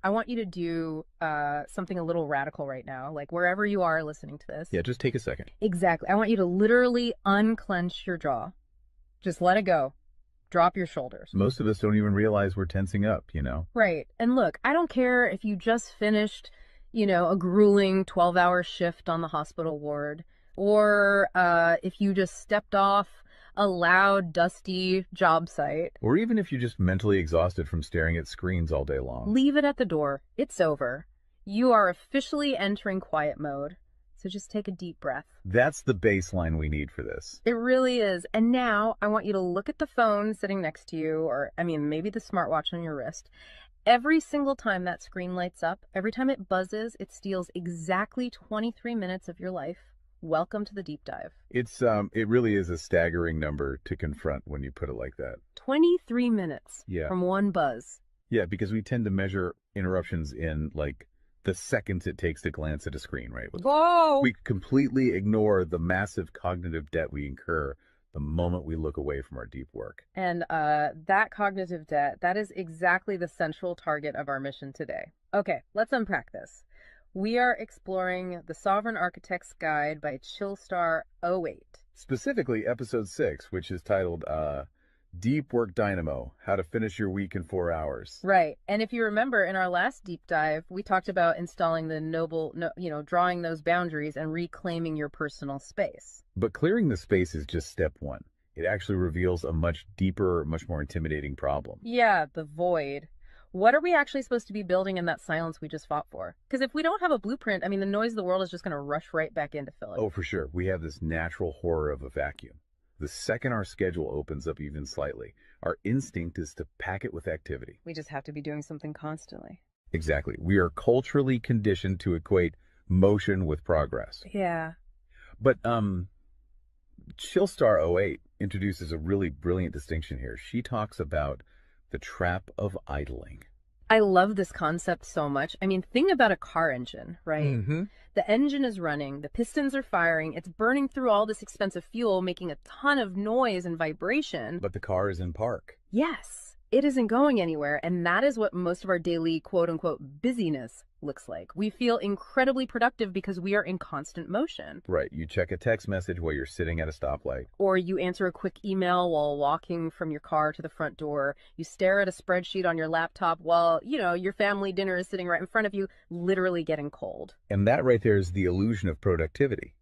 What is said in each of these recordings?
I want you to do something a little radical right now, like wherever you are listening to this. Yeah, just take a second. Exactly. I want you to literally unclench your jaw. Just let it go. Drop your shoulders. Most of us don't even realize we're tensing up, you know? Right. And look, I don't care if you just finished, a grueling 12-hour shift on the hospital ward, or if you just stepped off a loud, dusty job site. Or even if you're just mentally exhausted from staring at screens all day long. Leave it at the door. It's over. You are officially entering quiet mode. So just take a deep breath. That's the baseline we need for this. It really is. And now I want you to look at the phone sitting next to you, or maybe the smartwatch on your wrist. Every single time that screen lights up, every time it buzzes, it steals exactly 23 minutes of your life. Welcome to the deep dive. It really is a staggering number to confront when you put it like that. 23 minutes Yeah. from one buzz. Yeah, because we tend to measure interruptions in like the seconds it takes to glance at a screen, right? Whoa! We completely ignore the massive cognitive debt we incur the moment we look away from our deep work. And that cognitive debt, that is exactly the central target of our mission today. Okay, let's unpack this. We are exploring The Sovereign Architect's Guide by Chillstar 08. Specifically, episode 6, which is titled Deep Work Dynamo, How to Finish Your Week in 4 Hours. Right. And if you remember in our last deep dive, we talked about installing drawing those boundaries and reclaiming your personal space. But clearing the space is just step one. It actually reveals a much deeper, much more intimidating problem. Yeah, the void. What are we actually supposed to be building in that silence we just fought for? Because if we don't have a blueprint, the noise of the world is just going to rush right back in to fill it. Oh, for sure. We have this natural horror of a vacuum. The second our schedule opens up even slightly, our instinct is to pack it with activity. We just have to be doing something constantly. Exactly. We are culturally conditioned to equate motion with progress. Yeah. But Chillstar 08 introduces a really brilliant distinction here. She talks about the trap of idling. I love this concept so much. Think about a car engine, right? Mm-hmm. The engine is running, the pistons are firing, it's burning through all this expensive fuel, making a ton of noise and vibration. But the car is in park. Yes, it isn't going anywhere, and that is what most of our daily quote-unquote busyness looks like. We feel incredibly productive because we are in constant motion. Right. You check a text message while you're sitting at a stoplight. Or you answer a quick email while walking from your car to the front door. You stare at a spreadsheet on your laptop while, your family dinner is sitting right in front of you, literally getting cold. And that right there is the illusion of productivity.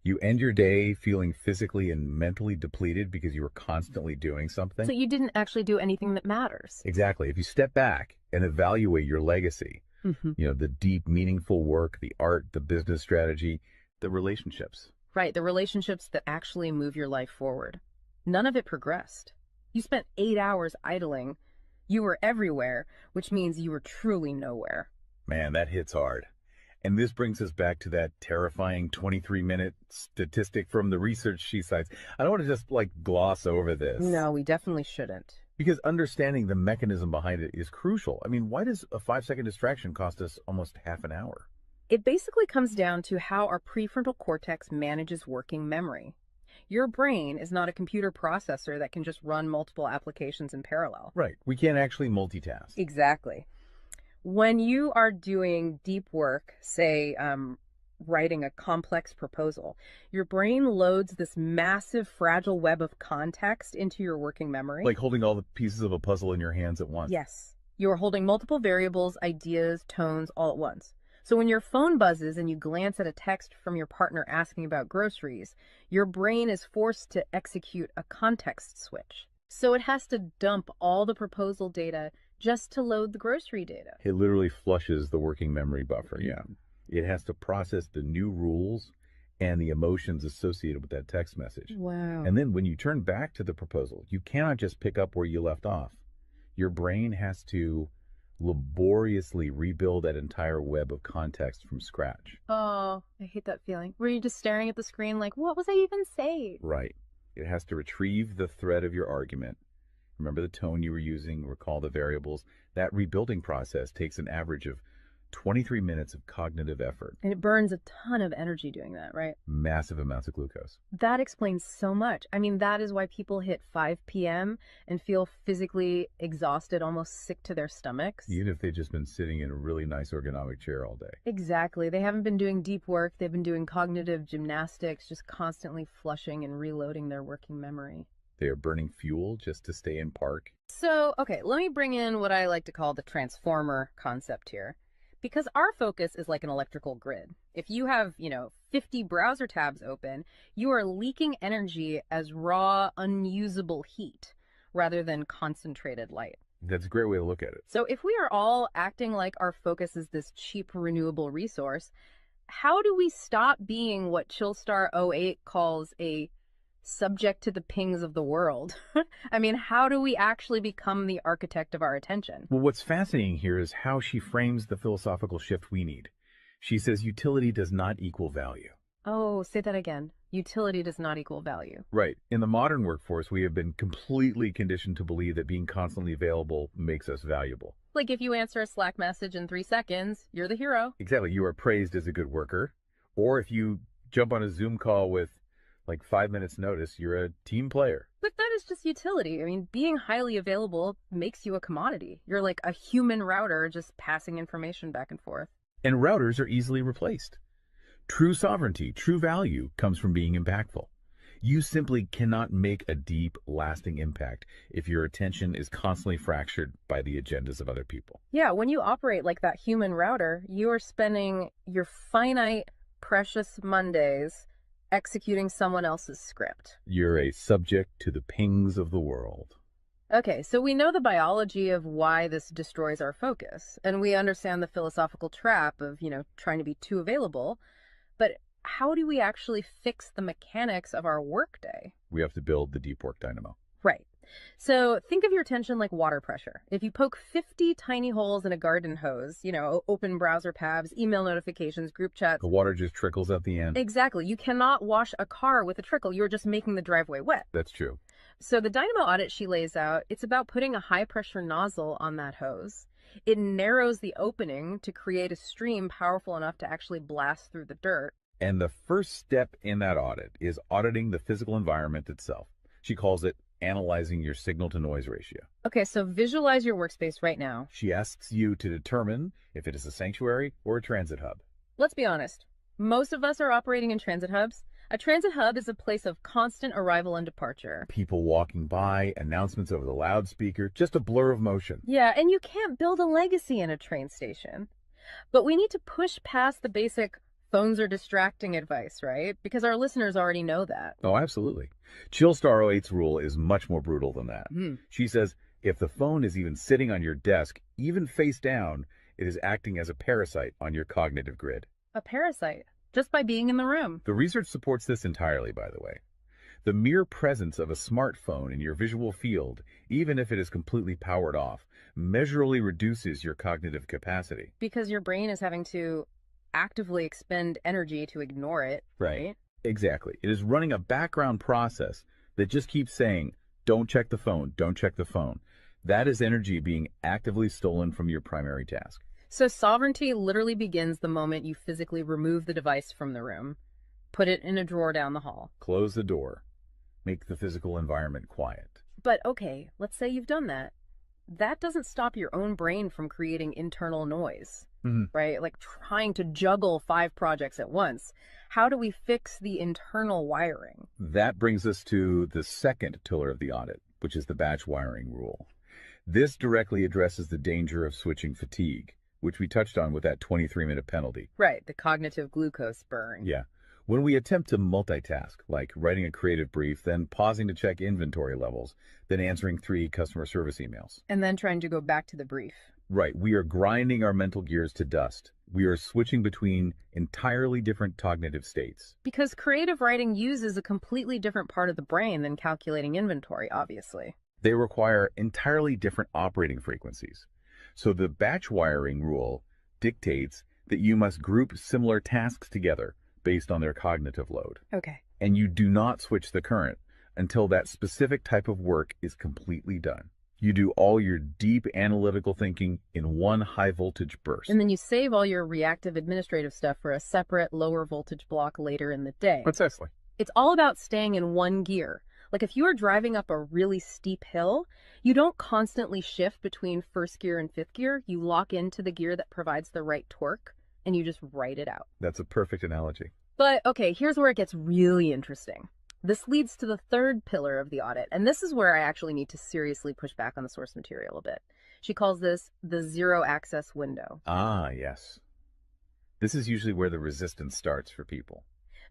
You end your day feeling physically and mentally depleted because you were constantly doing something. So you didn't actually do anything that matters. Exactly. If you step back and evaluate your legacy, the deep, meaningful work, the art, the business strategy, the relationships. Right, the relationships that actually move your life forward. None of it progressed. You spent 8 hours idling. You were everywhere, which means you were truly nowhere. Man, that hits hard. And this brings us back to that terrifying 23-minute statistic from the research she cites. I don't want to just gloss over this. No, we definitely shouldn't. Because understanding the mechanism behind it is crucial. Why does a 5-second distraction cost us almost half an hour? It basically comes down to how our prefrontal cortex manages working memory. Your brain is not a computer processor that can just run multiple applications in parallel. Right. We can't actually multitask. Exactly. When you are doing deep work, say writing a complex proposal, your brain loads this massive fragile web of context into your working memory. Like holding all the pieces of a puzzle in your hands at once. Yes. You're holding multiple variables, ideas, tones all at once. So when your phone buzzes and you glance at a text from your partner asking about groceries, your brain is forced to execute a context switch. So it has to dump all the proposal data just to load the grocery data. It literally flushes the working memory buffer, yeah. It has to process the new rules and the emotions associated with that text message. Wow. And then when you turn back to the proposal, you cannot just pick up where you left off. Your brain has to laboriously rebuild that entire web of context from scratch. Oh, I hate that feeling. Were you just staring at the screen like, what was I even saying? Right. It has to retrieve the thread of your argument. Remember the tone you were using, recall the variables. That rebuilding process takes an average of 23 minutes of cognitive effort, And it burns a ton of energy doing that, right? massive amounts of glucose. That explains so much. I mean, that is why people hit 5 p.m. and feel physically exhausted, almost sick to their stomachs. Even if they've just been sitting in a really nice ergonomic chair all day. Exactly. They haven't been doing deep work. They've been doing cognitive gymnastics, just constantly flushing and reloading their working memory. They are burning fuel just to stay in park. So, okay, let me bring in what I like to call the transformer concept here. Because our focus is like an electrical grid. If you have, 50 browser tabs open, you are leaking energy as raw, unusable heat rather than concentrated light. That's a great way to look at it. So if we are all acting like our focus is this cheap renewable resource, how do we stop being what Chillstar '08 calls a subject to the pings of the world? I mean, how do we actually become the architect of our attention? Well, what's fascinating here is how she frames the philosophical shift we need. She says utility does not equal value. Oh, say that again. Utility does not equal value. Right. In the modern workforce, we have been completely conditioned to believe that being constantly available makes us valuable. Like if you answer a Slack message in 3 seconds, you're the hero. Exactly. You are praised as a good worker. Or if you jump on a Zoom call with like 5 minutes notice, you're a team player. But that is just utility. I mean, being highly available makes you a commodity. You're like a human router just passing information back and forth. And routers are easily replaced. True sovereignty, true value comes from being impactful. You simply cannot make a deep, lasting impact if your attention is constantly fractured by the agendas of other people. Yeah, when you operate like that human router, you are spending your finite, precious Mondays executing someone else's script. You're a subject to the pings of the world. Okay, so we know the biology of why this destroys our focus, and we understand the philosophical trap of, trying to be too available, but how do we actually fix the mechanics of our workday? We have to build the deep work dynamo. Right. So think of your attention like water pressure. If you poke 50 tiny holes in a garden hose, open browser tabs, email notifications, group chats. The water just trickles at the end. Exactly. You cannot wash a car with a trickle. You're just making the driveway wet. That's true. So the Dynamo Audit she lays out, it's about putting a high pressure nozzle on that hose. It narrows the opening to create a stream powerful enough to actually blast through the dirt. And the first step in that audit is auditing the physical environment itself. She calls it analyzing your signal to noise ratio. Okay, so visualize your workspace right now. She asks you to determine if it is a sanctuary or a transit hub. Let's be honest. Most of us are operating in transit hubs. A transit hub is a place of constant arrival and departure. People walking by, announcements over the loudspeaker, just a blur of motion. Yeah, and you can't build a legacy in a train station. But we need to push past the basic phones are distracting advice, right? Because our listeners already know that. Oh, absolutely. Chillstar '08's rule is much more brutal than that. She says if the phone is even sitting on your desk, even face down, it is acting as a parasite on your cognitive grid. A parasite, just by being in the room. The research supports this entirely, by the way. The mere presence of a smartphone in your visual field, even if it is completely powered off, measurably reduces your cognitive capacity. Because your brain is having to actively expend energy to ignore it, right? Exactly. It is running a background process that just keeps saying, don't check the phone, don't check the phone. That is energy being actively stolen from your primary task. So sovereignty literally begins the moment you physically remove the device from the room, put it in a drawer down the hall. Close the door. Make the physical environment quiet. But okay, let's say you've done that. That doesn't stop your own brain from creating internal noise, right? Like trying to juggle 5 projects at once. How do we fix the internal wiring? That brings us to the second pillar of the audit, which is the batch wiring rule. This directly addresses the danger of switching fatigue, which we touched on with that 23-minute penalty. Right, the cognitive glucose burn. Yeah. When we attempt to multitask, like writing a creative brief, then pausing to check inventory levels, then answering 3 customer service emails. And then trying to go back to the brief. Right. We are grinding our mental gears to dust. We are switching between entirely different cognitive states. Because creative writing uses a completely different part of the brain than calculating inventory, obviously. They require entirely different operating frequencies. So the batch wiring rule dictates that you must group similar tasks together based on their cognitive load. Okay. And you do not switch the current until that specific type of work is completely done. You do all your deep analytical thinking in one high voltage And burst. then you save all your reactive administrative stuff for a separate lower voltage block later in the day. Precisely. It's all about staying in one gear. Like if you are driving up a really steep hill, you don't constantly shift between first gear and fifth gear. You lock into the gear that provides the right torque and you just ride it out. That's a perfect analogy. But okay, here's where it gets really interesting. This leads to the third pillar of the audit, and this is where I actually need to seriously push back on the source material a bit. She calls this the zero access window. Ah, yes. This is usually where the resistance starts for people.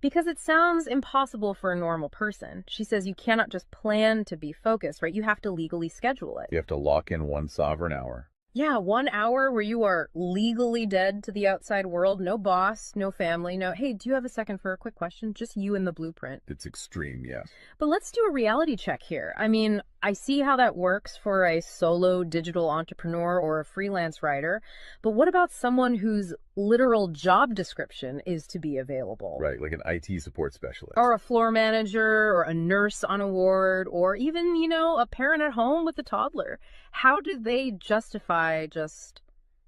Because it sounds impossible for a normal person. She says you cannot just plan to be focused, right? You have to legally schedule it. You have to lock in one sovereign hour. Yeah, 1 hour where you are legally dead to the outside world. No boss, no family, no, hey, do you have a second for a quick question? Just you and the blueprint. It's extreme, yes. But let's do a reality check here. I mean, I see how that works for a solo digital entrepreneur or a freelance writer. But what about someone whose literal job description is to be available? Right, like an IT support specialist. Or a floor manager or a nurse on a ward or even, a parent at home with a toddler. How do they justify just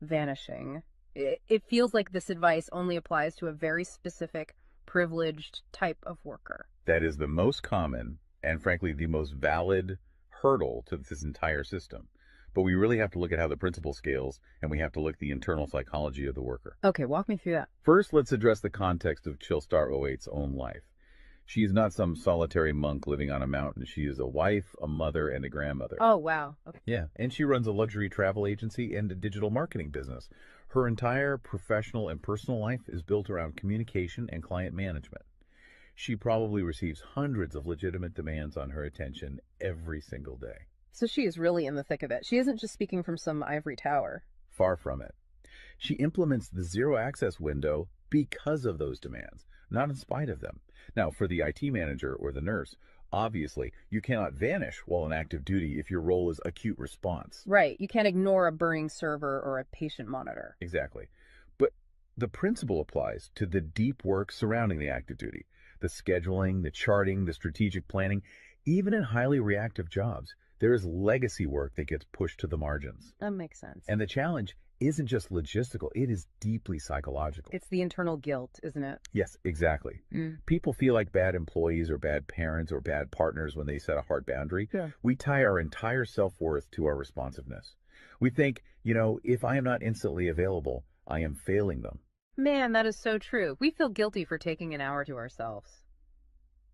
vanishing? It feels like this advice only applies to a very specific, privileged type of worker. That is the most common and, frankly, the most valid hurdle to this entire system. But we really have to look at how the principle scales, and we have to look at the internal psychology of the worker. Okay, walk me through that. First, let's address the context of Chillstar '08's own life. She is not some solitary monk living on a mountain. She is a wife, a mother, and a grandmother. Oh, wow. Okay. Yeah, and she runs a luxury travel agency and a digital marketing business. Her entire professional and personal life is built around communication and client management. She probably receives hundreds of legitimate demands on her attention every single day. So she is really in the thick of it. She isn't just speaking from some ivory tower. Far from it. She implements the zero access window because of those demands, not in spite of them. Now, for the IT manager or the nurse, obviously, you cannot vanish while on active duty if your role is acute response. Right. You can't ignore a burning server or a patient monitor. Exactly. But the principle applies to the deep work surrounding the active duty, the scheduling, the charting, the strategic planning. Even in highly reactive jobs, there is legacy work that gets pushed to the margins. That makes sense. And the challenge isn't just logistical, it is deeply psychological. It's the internal guilt, isn't it? Yes, exactly. People feel like bad employees or bad parents or bad partners when they set a hard boundary. Yeah. We tie our entire self-worth to our responsiveness. We think, if I am not instantly available, I am failing them. Man, that is so true. We feel guilty for taking an hour to ourselves.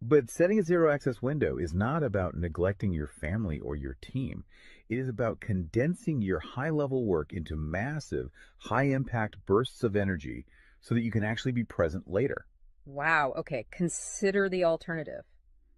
But setting a zero access window is not about neglecting your family or your team. It is about condensing your high level work into massive, high impact bursts of energy so that you can actually be present later. Wow. Okay. Consider the alternative.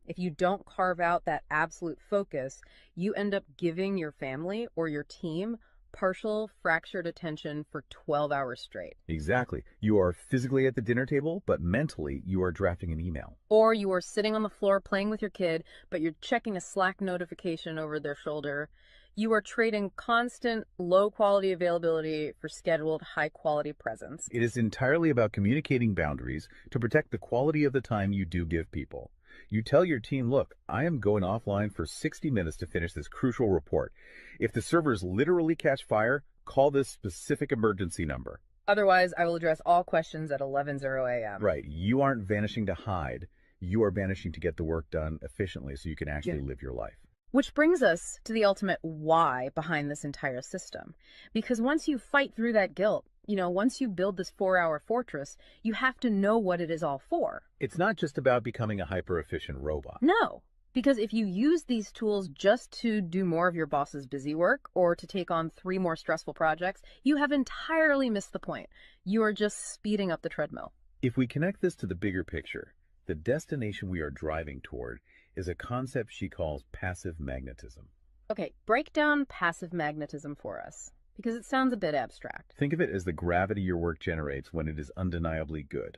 If you don't carve out that absolute focus, you end up giving your family or your team partial fractured attention for 12 hours straight. Exactly. You are physically at the dinner table, but mentally you are drafting an email. Or you are sitting on the floor playing with your kid, but you're checking a Slack notification over their shoulder. You are trading constant low quality availability for scheduled high quality presence. It is entirely about communicating boundaries to protect the quality of the time you do give people. You tell your team, look, I am going offline for 60 minutes to finish this crucial report. If the servers literally catch fire, call this specific emergency number. Otherwise, I will address all questions at 11:00 a.m. Right. You aren't vanishing to hide. You are vanishing to get the work done efficiently so you can actually live your life. Which brings us to the ultimate why behind this entire system. Because once you fight through that guilt, once you build this 4-hour fortress, you have to know what it is all for. It's not just about becoming a hyper-efficient robot. No, because if you use these tools just to do more of your boss's busy work or to take on 3 more stressful projects, you have entirely missed the point. You are just speeding up the treadmill. If we connect this to the bigger picture, the destination we are driving toward is a concept she calls passive magnetism. Okay, break down passive magnetism for us, because it sounds a bit abstract. Think of it as the gravity your work generates when it is undeniably good.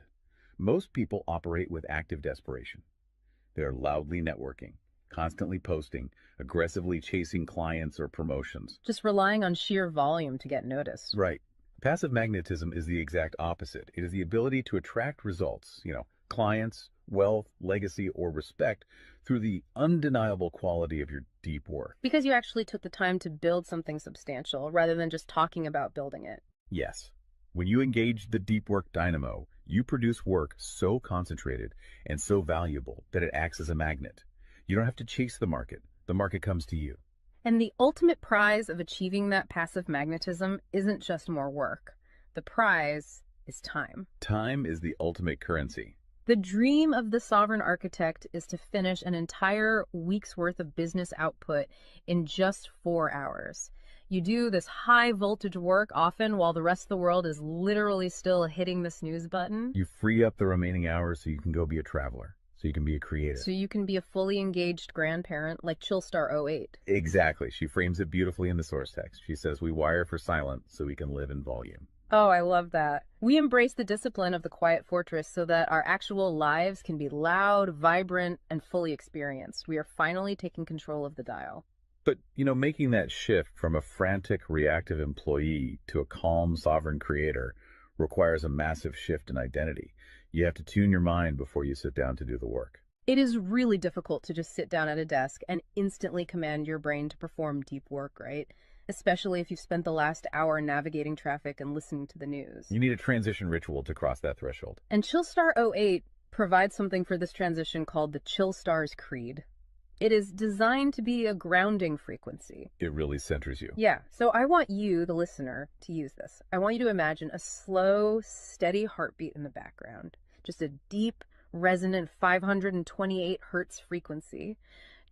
Most people operate with active desperation. They are loudly networking, constantly posting, aggressively chasing clients or promotions. Just relying on sheer volume to get noticed. Right. Passive magnetism is the exact opposite. It is the ability to attract results, clients, wealth, legacy, or respect through the undeniable quality of your deep work. Because you actually took the time to build something substantial rather than just talking about building it. Yes, when you engage the deep work dynamo, you produce work so concentrated and so valuable that it acts as a magnet. You don't have to chase the market comes to you. And the ultimate prize of achieving that passive magnetism isn't just more work. The prize is time. Time is the ultimate currency. The dream of the sovereign architect is to finish an entire week's worth of business output in just 4 hours. You do this high voltage work often while the rest of the world is literally still hitting the snooze button. You free up the remaining hours so you can go be a traveler, so you can be a creative. So you can be a fully engaged grandparent like Chillstar 08. Exactly. She frames it beautifully in the source text. She says, we wire for silent so we can live in volume. Oh, I love that. We embrace the discipline of the quiet fortress so that our actual lives can be loud, vibrant, and fully experienced. We are finally taking control of the dial. But, making that shift from a frantic, reactive employee to a calm, sovereign creator requires a massive shift in identity. You have to tune your mind before you sit down to do the work. It is really difficult to just sit down at a desk and instantly command your brain to perform deep work, right? Especially if you've spent the last hour navigating traffic and listening to the news. You need a transition ritual to cross that threshold. And Chillstar 08 provides something for this transition called the Chillstar's Creed. It is designed to be a grounding frequency. It really centers you. Yeah, so I want you, the listener, to use this. I want you to imagine a slow, steady heartbeat in the background. Just a deep, resonant 528 hertz frequency.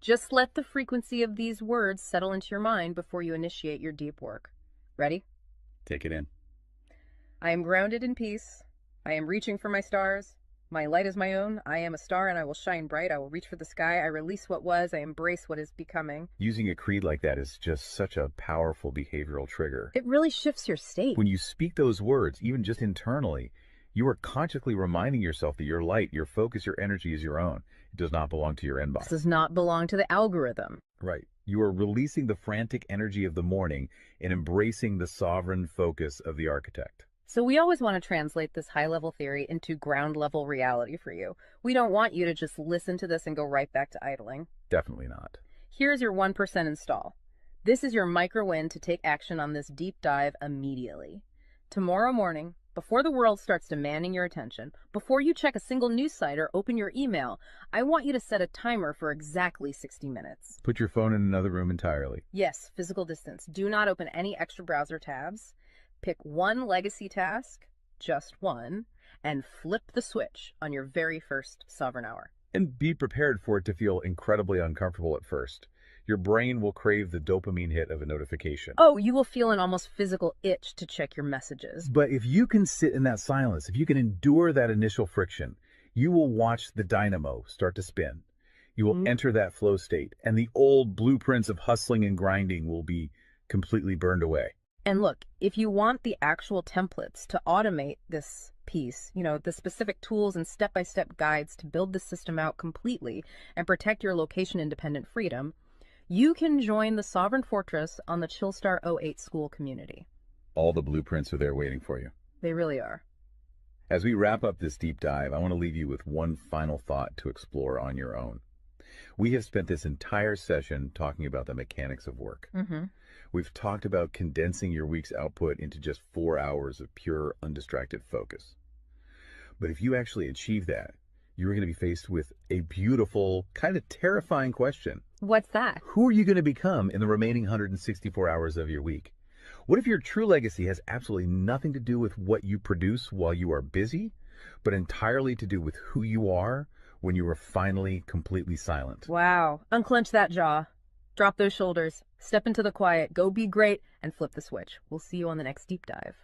Just let the frequency of these words settle into your mind before you initiate your deep work. Ready? Take it in. I am grounded in peace. I am reaching for my stars. My light is my own. I am a star and I will shine bright. I will reach for the sky. I release what was. I embrace what is becoming. Using a creed like that is just such a powerful behavioral trigger. It really shifts your state. When you speak those words, even just internally, you are consciously reminding yourself that your light, your focus, your energy is your own. It does not belong to your inbox. This does not belong to the algorithm. Right. You are releasing the frantic energy of the morning and embracing the sovereign focus of the architect. So we always want to translate this high-level theory into ground-level reality for you. We don't want you to just listen to this and go right back to idling. Definitely not. Here's your 1% install. This is your micro-win to take action on this deep dive immediately. Tomorrow morning, before the world starts demanding your attention, before you check a single news site or open your email, I want you to set a timer for exactly 60 minutes. Put your phone in another room entirely. Yes, physical distance. Do not open any extra browser tabs. Pick one legacy task, just one, and flip the switch on your very first sovereign hour. And be prepared for it to feel incredibly uncomfortable at first. Your brain will crave the dopamine hit of a notification. Oh, you will feel an almost physical itch to check your messages. But if you can sit in that silence, if you can endure that initial friction, you will watch the dynamo start to spin. You will enter that flow state, and the old blueprints of hustling and grinding will be completely burned away. And look, if you want the actual templates to automate this piece, the specific tools and step-by-step guides to build the system out completely and protect your location-independent freedom, you can join the Sovereign Fortress on the Chillstar 08 school community. All the blueprints are there waiting for you. They really are. As we wrap up this deep dive, I want to leave you with one final thought to explore on your own. We have spent this entire session talking about the mechanics of work. We've talked about condensing your week's output into just 4 hours of pure, undistracted focus. But if you actually achieve that, you're going to be faced with a beautiful, kind of terrifying question. What's that? Who are you going to become in the remaining 164 hours of your week? What if your true legacy has absolutely nothing to do with what you produce while you are busy, but entirely to do with who you are when you are finally completely silent? Wow. Unclench that jaw. Drop those shoulders. Step into the quiet. Go be great and flip the switch. We'll see you on the next deep dive.